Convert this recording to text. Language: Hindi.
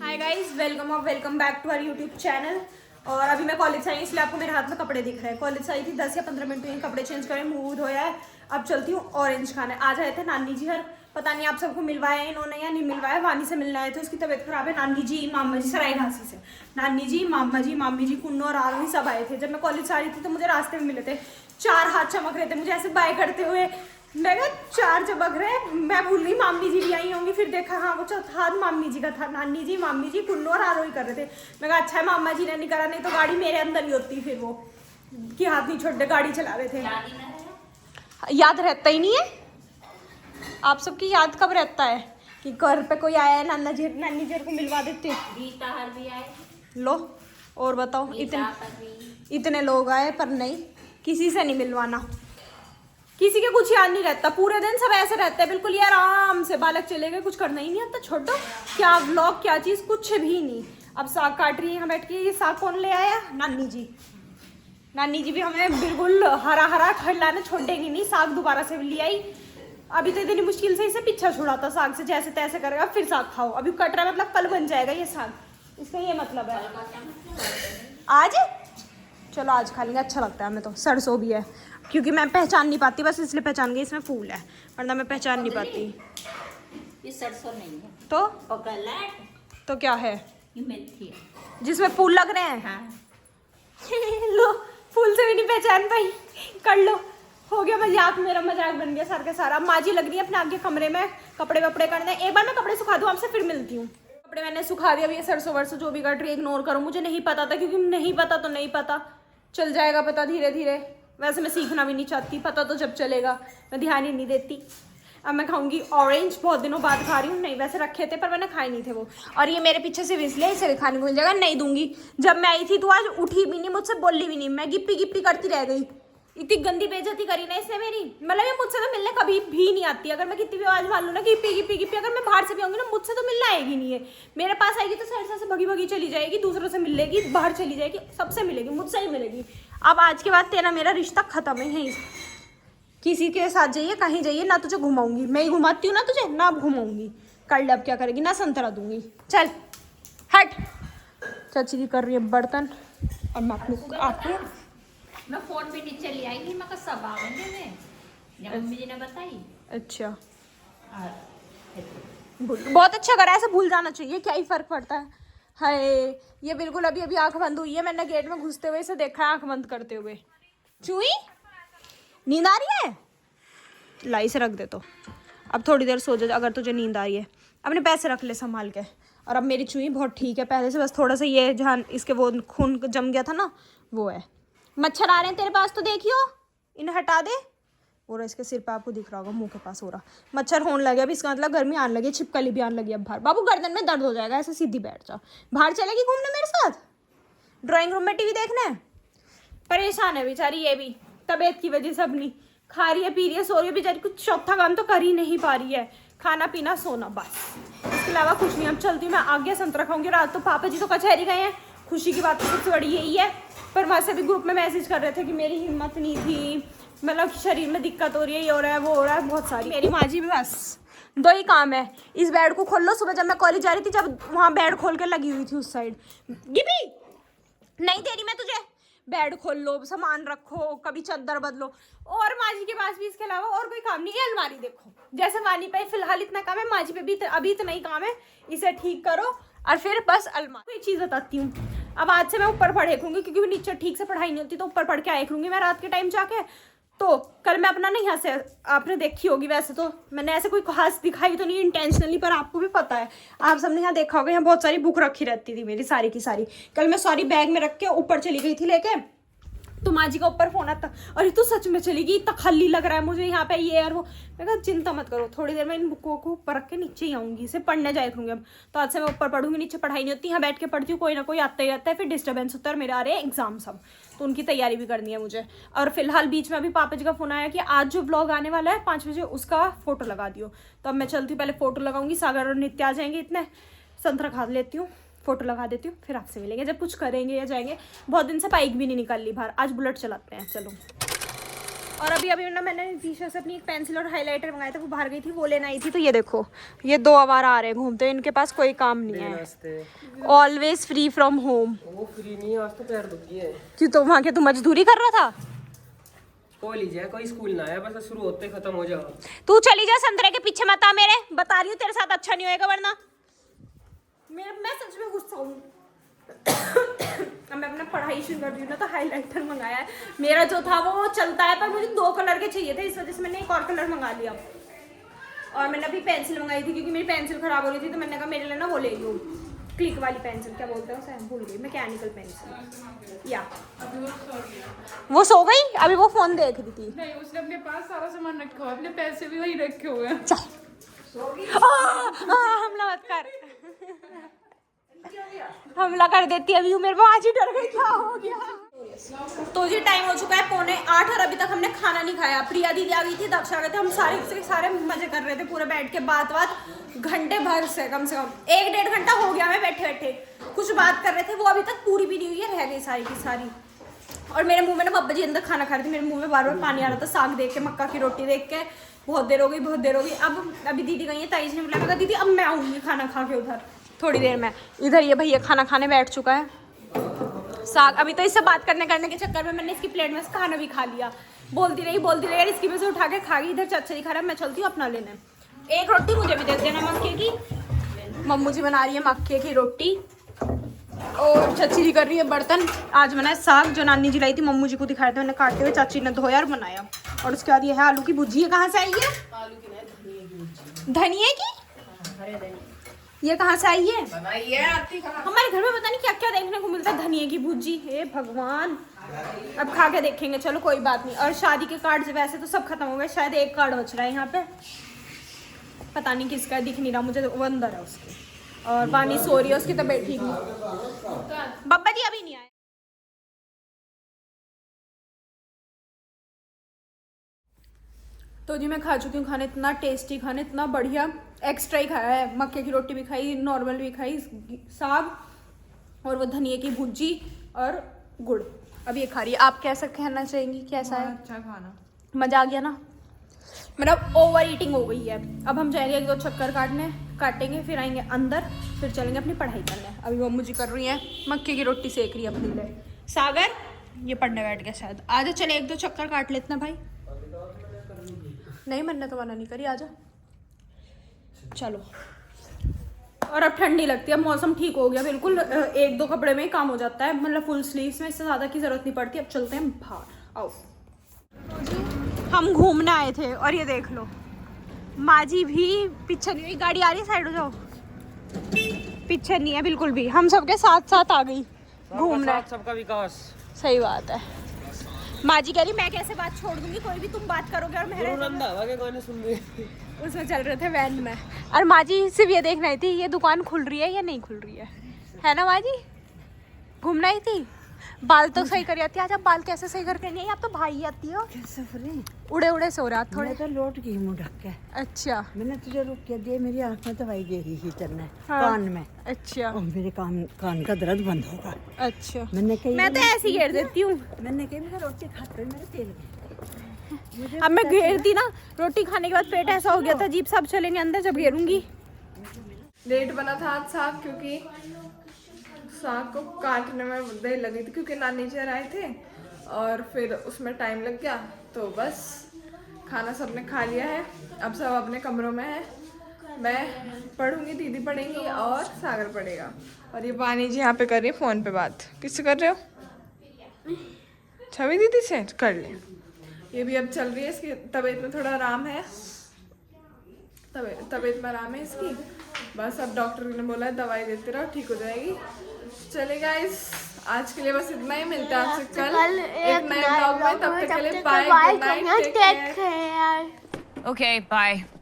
Hi guys, welcome back to our YouTube channel. और अभी मैं कॉलेज से आई, इसलिए आपको मेरे हाथ में कपड़े दिख रहे हैं। कॉलेज से आई थी 10 या 15 मिनट में, कपड़े चेंज करें, मुंह धोया है। अब चलती हूँ ऑरेंज खाने। आज आए थे नानी जी घर, पता नहीं आप सबको मिलवाया इन्होंने या नहीं मिलवाया। वानी से मिलने आए थे, उसकी तबीयत खराब है। नानी जी, मामा जी, सराय घासी से नानी जी, मामा जी, मामी जी, कुन्नू और आरोही सब आए थे। जब मैं कॉलेज से आ रही थी तो मुझे रास्ते में मिले थे, 4 हाथ चमक रहे थे मुझे ऐसे बाय करते हुए। मैं कहा 4 चमक रहे, मैं भूल गई मामी जी भी आई होंगी। फिर देखा हाँ वो चौथा हाथ मामी जी का था। नानी जी, मामी जी, कुन्नू और आरोही कर रहे थे। मैं कहा अच्छा है मामा जी ने नहीं करा, नहीं तो गाड़ी मेरे अंदर ही होती। फिर वो कि हाथ नहीं छोड़ते, गाड़ी चला रहे थे। याद रहता ही नहीं है। आप सबकी याद कब रहता है कि घर पे कोई आया है, नाना जी नानी जी को मिलवा देते। भी आए लो और बताओ, इतने लोग आए पर नहीं, किसी से नहीं मिलवाना। किसी के कुछ याद नहीं रहता, पूरे दिन सब ऐसे रहते हैं बिल्कुल। ये आराम से बालक चले गए, कुछ करना ही नहीं आता। छोड़ो, क्या व्लॉग क्या चीज़, कुछ भी नहीं। अब साग काट रही है यहाँ बैठ के। ये साग कौन ले आया? नानी जी। नानी जी भी हमें बिल्कुल हरा हरा खिलाना छोड़ेंगी नहीं। साग दोबारा से ले आई। अभी तो इतनी मुश्किल से इसे पीछा छुड़ाता साग से, जैसे तैसे करेगा फिर साग खाओ। अभी कट रहा है मतलब कल बन जाएगा ये साग, इसका ये मतलब है। आज चलो आज खा लेंगे, अच्छा लगता है हमें तो। सरसों भी है, क्योंकि मैं पहचान नहीं पाती, बस इसलिए पहचान गई इसमें फूल है, वरना मैं पहचान नहीं पाती। ये सरसों नहीं है तो तो क्या है? ये मेथी है जिसमें फूल लग रहे हैं। हाँ। लो, फूल से भी नहीं पहचान पाई। कर लो, हो गया मजाक, मेरा मजाक बन गया सारा का सारा। अब माँ जी लग रही है अपने आगे कमरे में कपड़े वपड़े करने। एक बार मैं कपड़े सुखा दूँ, आपसे फिर मिलती हूँ। कपड़े मैंने सुखा दिया। अब ये सरसों वरसों जो भी कट रही है इग्नोर करो, मुझे नहीं पता था, क्योंकि नहीं पता तो नहीं पता, चल जाएगा पता धीरे धीरे। वैसे मैं सीखना भी नहीं चाहती, पता तो जब चलेगा, मैं ध्यान ही नहीं देती। अब मैं खाऊंगी ऑरेंज, बहुत दिनों बाद खा रही हूँ। नहीं वैसे रखे थे पर मैंने खाए नहीं थे वो। और ये मेरे पीछे से इसलिए इसे भी खाने को मिल जाएगा, नहीं दूंगी। जब मैं आई थी तो आज उठी भी नहीं, मुझसे बोली भी नहीं, मैं गिप्पी गिप्पी करती रह गई। इतनी गंदी बेइज्जती करी ना इसने मेरी, मतलब ये मुझसे तो मिलने कभी भी नहीं आती। अगर मैं कितनी भी आवाज मार लूँ ना गिप्पी गिप्पी गिप्पी, अगर मैं बाहर से भी आऊंगी ना, मुझसे तो मिलना आएगी नहीं है। मेरे पास आएगी तो साइड से भगी भगी चली जाएगी, दूसरों से मिलेगी, बाहर चली जाएगी, सबसे मिलेगी, मुझसे ही मिलेगी। अब आज के बाद तेरा मेरा रिश्ता खत्म है यहीं। किसी के साथ जाइए, कहीं जाइए, ना तुझे घुमाऊंगी, मैं ही घुमाती हूँ ना तुझे, ना घुमाऊंगी। कर ले अब क्या करेगी, ना संतरा दूंगी। चल हट। चाची जी कर रही है बर्तन और मैं अपने आके मैं फोन पे नीचे ले आई थी, मैं कहा सब आवेंगे में, जब मम्मी जी ने बताई। अच्छा, और बहुत अच्छा करा, ऐसे भूल जाना चाहिए, क्या ही फर्क पड़ता है। हाय, ये बिल्कुल अभी अभी आंख बंद हुई है, मैंने गेट में घुसते हुए इसे देखा है आंख बंद करते हुए। चुई, नींद आ रही है? लाई से रख दे तो अब थोड़ी देर सो जा अगर तुझे नींद आ रही है। अपने पैसे रख ले संभाल के। और अब मेरी चुई बहुत ठीक है पहले से, बस थोड़ा सा ये जहाँ इसके वो खून जम गया था ना वो है। मच्छर आ रहे हैं तेरे पास तो देखियो, इन्हें हटा दे। और इसके सिर पे आपको दिख रहा होगा, मुंह के पास हो रहा मच्छर होने लगे। अब इसका मतलब गर्मी आने लगी, छिपकली भी आने लगी अब बाहर। बाबू गर्दन में दर्द हो जाएगा, ऐसे सीधी बैठ जा। बाहर चलेगी घूमने मेरे साथ, ड्राइंग रूम में टीवी देखने? परेशान है बेचारी ये भी, तबीयत की वजह से अपनी। खा रही है, पी रही है, सो रही है बेचारी, कुछ चौथा काम तो कर ही नहीं पा रही है। खाना पीना सोना, बस, इसके अलावा कुछ नहीं। अब चलती हूँ मैं आगे, संतरा खाऊंगी। रात तो पापा जी तो कचहरी गए हैं, खुशी की बात तो सबसे बड़ी यही है। पर वहाँ से भी ग्रुप में मैसेज कर रहे थे कि मेरी हिम्मत नहीं थी, मतलब शरीर में दिक्कत हो रही है, ये हो रहा है वो हो रहा है, बहुत सारी। मेरी माँ जी भी बस 2 ही काम है, इस बेड को खोल लो। सुबह जब मैं कॉलेज जा रही थी, जब वहाँ बेड खोल के लगी हुई थी उस साइड, गिबी नहीं दे रही मैं तुझे, बेड खोल लो, सामान रखो, कभी चादर बदलो। और माँ जी के पास भी इसके अलावा और कोई काम नहीं है। अलमारी देखो, जैसे वानी पे फिलहाल इतना काम है, माँ जी पे भी अभी इतना ही काम है, इसे ठीक करो और फिर बस अलमारी। एक चीज़ बताती हूँ, अब आज से मैं ऊपर पढ़े करूँगी, क्योंकि नीचे ठीक से पढ़ाई नहीं होती, तो ऊपर पढ़ के आए करूँगी मैं रात के टाइम जाके। तो कल मैं अपना नहीं, यहाँ से आपने देखी होगी, वैसे तो मैंने ऐसे कोई खास दिखाई तो नहीं इंटेंशनली, पर आपको भी पता है, आप सबने यहाँ देखा होगा, यहाँ बहुत सारी बुक रखी रहती थी मेरी सारी की सारी। कल मैं सारी बैग में रख के ऊपर चली गई थी लेके, तो माँ जी का ऊपर फोन आता, अरे तू सच में चली गई, इतना खाली लग रहा है मुझे यहाँ पे, ये और वो। मैं कहा चिंता मत करो, थोड़ी देर में इन बुकों को ऊपर रख के नीचे ही आऊंगी, इसे पढ़ने जाया करूँगी। अब तो आज से मैं ऊपर पढ़ूंगी, नीचे पढ़ाई नहीं होती, यहाँ बैठ के पढ़ती हूँ, कोई ना कोई आता ही रहता है, फिर डिस्टर्बेंस होता है। और मेरे आ रहे हैं एग्जाम सब, तो उनकी तैयारी भी करनी है मुझे। और फिलहाल बीच में अभी पापा जी का फोन आया कि आज जो ब्लॉग आने वाला है 5 बजे, उसका फोटो लगा दियो। तो अब मैं चलती हूँ, पहले फोटो लगाऊंगी, सागर और नित्य आ जाएंगे, इतने संतरा खा लेती हूँ, फोटो लगा देती हूँ, फिर आपसे मिलेंगे जब कुछ करेंगे या जाएंगे। बहुत दिन से बाइक भी नहीं निकाल ली बाहर, आज बुलेट चलाते हैं। चलो और अभी अभी ना मैंने नीशा से अपनी एक पेंसिल और हाइलाइटर मंगाया था, वो बाहर गई थी, वो लेना आई थी। तो ये देखो, ये 2 आवारा आ रहे हैं घूमते, इनके पास कोई काम नहीं है। Always free from home. वो फ्री नहीं है, आज तो पैर दुख गए। क्यों, तो वहाँ के तू मजदूरी कर रहा था? कोई लीजिए, कोई स्कूल ना है, बस शुरू होते खत्म हो जाओ। तू चली जा, संतरे के पीछे मत आ मेरे, बता रही हूँ तेरे साथ अच्छा नहीं होएगा वरना। मैं सच में गुस्सा हूँ। अब मैं अपना पढ़ाई शुरू कर रही हूँ ना, तो हाइलाइटर मंगाया है। मेरा जो था वो चलता है, पर मुझे 2 कलर के चाहिए थे, इस वजह से मैंने एक और कलर मंगा लिया। और मैंने अभी पेंसिल मंगाई थी, क्योंकि मेरी पेंसिल खराब हो रही थी, तो मैंने कहा मेरे लिए ना वो ले लूँ, क्लिक वाली पेंसिल, क्या बोलते हैं उसे, भूल गई, मैकेनिकल पेंसिल। या वो सो गई, अभी वो फोन देख रही थी। नहीं, उसने अपने पास सारा सामान रखा हुआ, अपने पैसे भी वही रखे हुए हैं। हमला मत कर। हमला कर देती है अभी, मेरे को आज ही डर गई, क्या हो गया। तो जी टाइम हो चुका है 7:45 और अभी तक हमने खाना नहीं खाया। प्रिया दीदी आ गई थी, दक्ष आ गए थे, हम सारे मजे कर रहे थे पूरे बैठ के, बात घंटे भर से कम 1-1.5 घंटा हो गया हमें बैठे बैठे, कुछ बात कर रहे थे, वो अभी तक पूरी भी नहीं हुई है, रह गई सारी की सारी। और मेरे मुंह में ना बब्बा जी अंदर खाना खा रहे थे, मेरे मुंह में बार बार पानी आ रहा था, साग देख के, मक्का की रोटी देख के, बहुत देर हो गई। अब अभी दीदी गई है, ताई जी ने बुलाया, मैं कहा दीदी अब मैं आऊँगी खाना खा के उधर थोड़ी देर में। इधर ये भैया खाना खाने बैठ चुका है, साग। अभी तो इससे बात करने के चक्कर में मैंने इसकी प्लेट में से खाना भी खा लिया। बोलती रही यार, इसकी में से उठा के खा गई, इधर चाचा जी खा रहा है, मैं चलती हूँ अपना लेने। एक रोटी मुझे भी दे देना मक्के की, मम्मू जी बना रही है मक्के की रोटी, और चाची जी कर रही है बर्तन। आज बनाया साग, जो नानी जी लाई थी, मम्मू जी को दिखाए थे, मैंने काटते हुए, चाची ने धोया और बनाया। और उसके बाद ये है आलू की भुजी। है कहाँ से आई है? धनिया की। ये कहाँ से आई है? हमारे घर में पता नहीं क्या क्या देखने को मिलता है, धनिया की भुजी। हे भगवान, अब खा के देखेंगे, चलो कोई बात नहीं। और शादी के कार्ड वैसे तो सब खत्म हो गए, शायद एक कार्ड बच रहा है यहाँ पे, पता नहीं किसका, दिख नहीं रहा मुझे, वो अंदर है उसके। और वानी सो रही है, उसकी तबीयत ठीक नहीं। बब्बा जी अभी नहीं आए। तो जी मैं खा चुकी हूँ खाना, इतना टेस्टी खाना, इतना बढ़िया, एक्स्ट्रा ही खाया है। मक्के की रोटी भी खाई, नॉर्मल भी खाई, साग और वो धनिया की भुजी और गुड़। अब ये खा रही है। आप कैसा कहना चाहेंगी, कैसा है? अच्छा खाना, मजा आ गया ना? मतलब ओवर ईटिंग हो गई है। अब हम जाएंगे 1-2 चक्कर काटेंगे, फिर आएंगे अंदर, फिर चलेंगे अपनी पढ़ाई करने। अभी मम्मू जी कर रही हैं मक्के की रोटी सेक रही है अपने लिए। सागर ये पढ़ने बैठ गया शायद। आजा चले 1-2 चक्कर काट लेते ना भाई। नहीं, मैंने तो मना नहीं करी, आजा चलो। और अब ठंडी लगती है, मौसम ठीक हो गया बिल्कुल, 1-2 कपड़े में ही काम हो जाता है, मतलब फुल स्लीव्स में इससे ज़्यादा की ज़रूरत नहीं पड़ती। अब चलते हैं बाहर, आओ। हम घूमने आए थे और ये देख लो, माजी भी पीछे नहीं हुई, गाड़ी आ रही है, साइड हो जाओ, पीछे नहीं है बिल्कुल भी, हम सबके साथ साथ आ गई घूमने, सबका विकास। सही बात है। माजी कह रही मैं कैसे बात छोड़ दूंगी, कोई भी तुम बात करोगे और मेरे के गाने सुन रहे उसमें चल रहे थे वैन में। और माजी सिर्फ ये देख रही थी ये दुकान खुल रही है या नहीं खुल रही है ना माजी? घूमना ही थी। बाल तो सही कर आती है। आज आप बाल कैसे सही करके नहीं आई? आप तो भाई आती हो। उड़े उड़े सो रहा थोड़े। तो लौट गई मुँह ढक के। अच्छा, मैंने तुझे रुक के दिया, मेरी आँख में दवाई दे रही थी चलने, हाँ। कान में। अच्छा और मेरे कान का दर्द बंद होगा। अच्छा, मैंने कही, मैं तो ऐसे ही घेर देती हूँ। मैंने कही मैं रोटी खाते हुए मेरे तेल में। अब मैं घेरती ना, रोटी खाने के बाद पेट ऐसा हो गया था अजीब, सब चलेंगे अंदर जब घेरूंगी। लेट बना था आज साग, क्योंकि साग को काटने में देर लगी थी, क्योंकि नानी जी आए थे और फिर उसमें टाइम लग गया। तो बस खाना सबने खा लिया है, अब सब अपने कमरों में है। मैं पढ़ूंगी, दीदी पढ़ेंगी और सागर पढ़ेगा। और ये वानी जी यहाँ पे कर रही है फ़ोन पे बात। किससे कर रहे हो? छवि दीदी से कर ले। ये भी अब चल रही है, इसकी तबीयत में थोड़ा आराम है, तबीयत में आराम है इसकी। बस अब डॉक्टर ने बोला है दवाई देते रहो, ठीक हो जाएगी। चले गाइस, आज के लिए बस इतना ही, मिलता है आपसे कल एक नए ब्लॉग में। तब तक के लिए bye, good night, take care. Okay, bye.